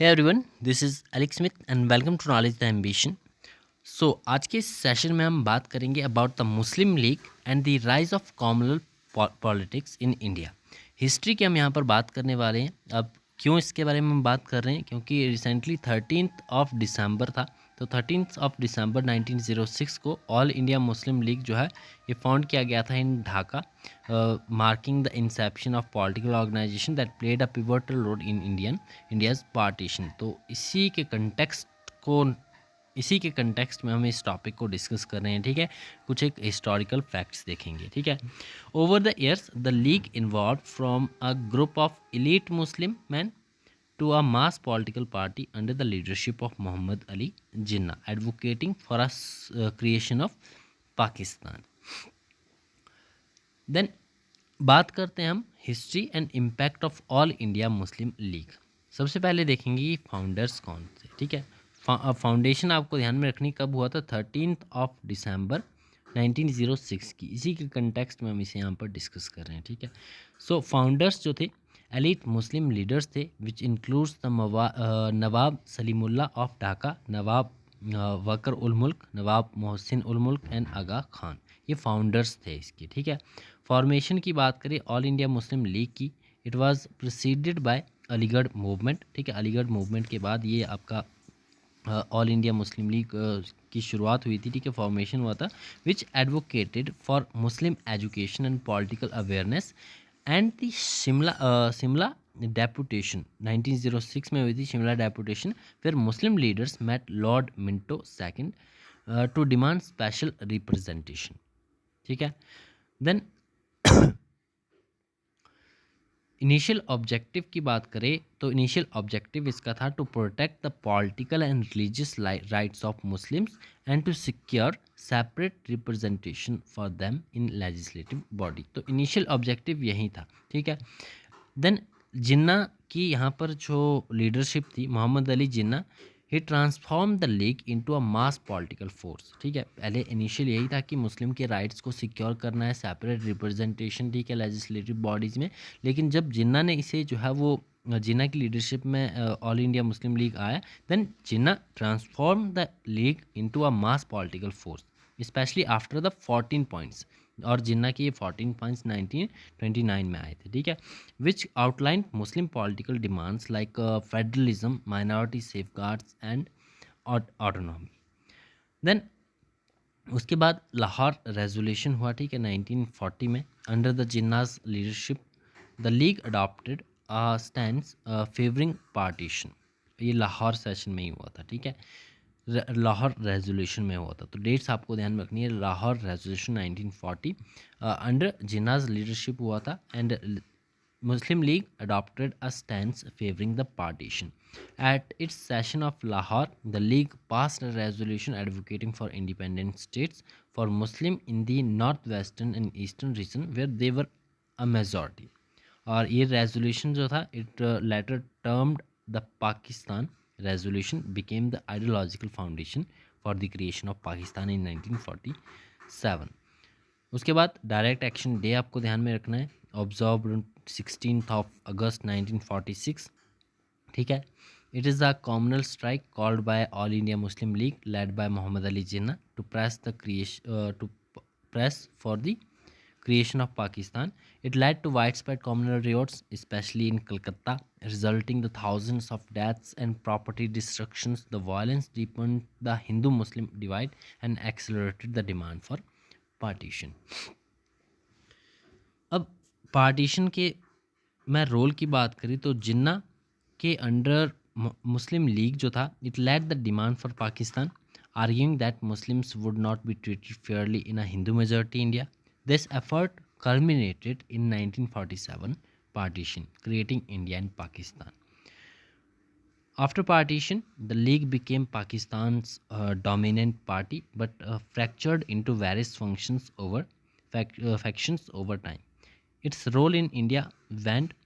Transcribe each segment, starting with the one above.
Hey everyone, this is Alex Smith and welcome to Knowledge the Ambition. आज के इस session में हम बात करेंगे about the Muslim league and the rise of communal politics in India. History की हम यहाँ पर बात करने वाले हैं। अब क्यों इसके बारे में हम बात कर रहे हैं, क्योंकि रिसेंटली 13th ऑफ दिसंबर था। तो 13th ऑफ दिसंबर 1906 को ऑल इंडिया मुस्लिम लीग जो है ये फाउंड किया गया था in Dhaka, marking the inception of political organisation that played a pivotal role in India's partition. तो इसी के कंटेक्स्ट में हम इस टॉपिक को डिस्कस कर रहे हैं। ठीक है, कुछ एक हिस्टोरिकल फैक्ट्स देखेंगे। ठीक है, over the years the league involve from a group of elite Muslim man to a mass political party under the leadership of Muhammad Ali Jinnah, advocating for a creation of Pakistan. Then बात करते हैं हम history and impact of all India Muslim league. सबसे पहले देखेंगे कि founders कौन थे। ठीक है, फाउंडेशन आपको ध्यान में रखनी कब हुआ था, 13th ऑफ दिसंबर 1906 की। इसी के कंटेक्स्ट में हम इसे यहाँ पर डिस्कस कर रहे हैं। ठीक है, सो फाउंडर्स जो थे एलिट मुस्लिम लीडर्स थे, which includes the Nawab Salimullah of Dhaka, Nawab Viqar ul Mulk, Nawab Mohsin उल मुल्क एंड आगा खान। ये फाउंडर्स थे इसके। ठीक है, फॉर्मेशन की बात करें ऑल इंडिया मुस्लिम लीग की, it was preceded by Aligarh movement. ठीक है, अलीगढ़ मूवमेंट के बाद ये आपका ऑल इंडिया मुस्लिम लीग की शुरुआत हुई थी। ठीक है, फॉर्मेशन हुआ था, which advocated for Muslim education and political awareness and the Shimla deputation 1906 में हुई थी शिमला डेपुटेशन। फिर Muslim leaders met Lord Minto second to demand special representation. ठीक है, देन इनिशियल ऑब्जेक्टिव की बात करें तो इनिशियल ऑब्जेक्टिव इसका था to protect the political and religious rights of Muslims and to secure separate representation for them in legislative body. तो initial objective यही था। ठीक है, देन जिन्ना की यहाँ पर जो लीडरशिप थी, Mohammad Ali Jinnah, he transform the League into a mass political force. ठीक है, पहले इनिशियल यही था कि मुस्लिम के राइट्स को सिक्योर करना है, सेपरेट रिप्रेजेंटेशन। ठीक है, लेजिस्लेटिव बॉडीज़ में। लेकिन जब जिन्ना ने इसे जो है वो जिन्ना की लीडरशिप में ऑल इंडिया मुस्लिम लीग आया, then Jinnah transform the League into a mass political force, specially after the 14 points. और जिन्ना के ये 14 पॉइंट्स 1929 में आए थे। ठीक है, which outline Muslim political demands like federalism, minority safeguards and autonomy. Then उसके बाद लाहौर रेजोल्यूशन हुआ। ठीक है, 1940 में। Under the Jinnah's leadership the League adopted stands favouring partition. ये लाहौर सेशन में ही हुआ था। ठीक है, लाहौर रेजोल्यूशन में हुआ था। तो डेट्स आपको ध्यान में रखनी है। लाहौर रेजोल्यूशन 1940 अंडर जिन्नाज लीडरशिप हुआ था and Muslim League adopted a stance favoring the partition. At its session of Lahore, the League passed a resolution advocating for independent states for Muslim in the northwestern and eastern region where they were a majority. और ये resolution जो था it later termed the Pakistan resolution became the ideological foundation for the creation of Pakistan in 1947। उसके बाद direct action day आपको ध्यान में रखना है, ऑब्जर्व 16th ऑफ अगस्त 1946। ठीक है, it is the communal strike called by All India Muslim League led by Muhammad Ali Jinnah to press for the creation of Pakistan. It led to widespread communal riots, especially in Calcutta, resulting in thousands of deaths and property destructions. The violence deepened the Hindu-Muslim divide and accelerated the demand for partition. अब partition के मैं role की बात करी तो जिन्ना के under मुस्लिम League जो था, it led the demand for Pakistan, arguing that Muslims would not be treated fairly in a Hindu majority India. This effort culminated in 1947 partition, creating India and Pakistan. After partition, the League became Pakistan's dominant party, but fractured into various factions over time. Its role in India waned,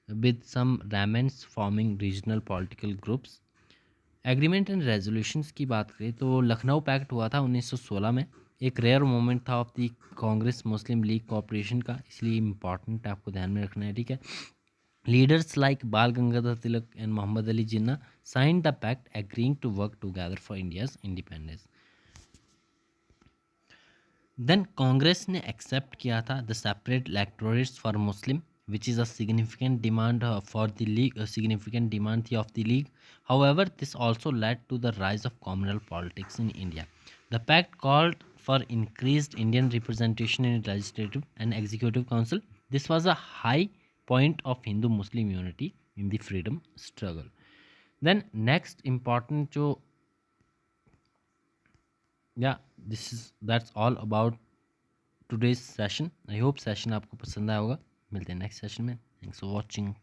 with some remnants forming regional political groups. Agreement and resolutions की बात करें तो Lucknow pact हुआ था 1916 में। एक rare moment था of the Congress Muslim league cooperation का, इसलिए इम्पॉर्टेंट आपको ध्यान में रखना है। ठीक है, Leaders like Bal Gangadhar Tilak and Muhammad Ali Jinnah signed the pact agreeing to work together for India's independence. Then Congress ने accept किया था the separate electorates for Muslim, which is a significant demand for the league, a significant demand of the league. However, this also led to the rise of communal politics in India. The pact called for increased Indian representation in legislative and executive council. This was a high point of Hindu-Muslim unity in the freedom struggle. Then next important जो yeah, this is that's all about today's session. I hope session आपको पसंद आया होगा. मिलते हैं next session में. Thanks for watching.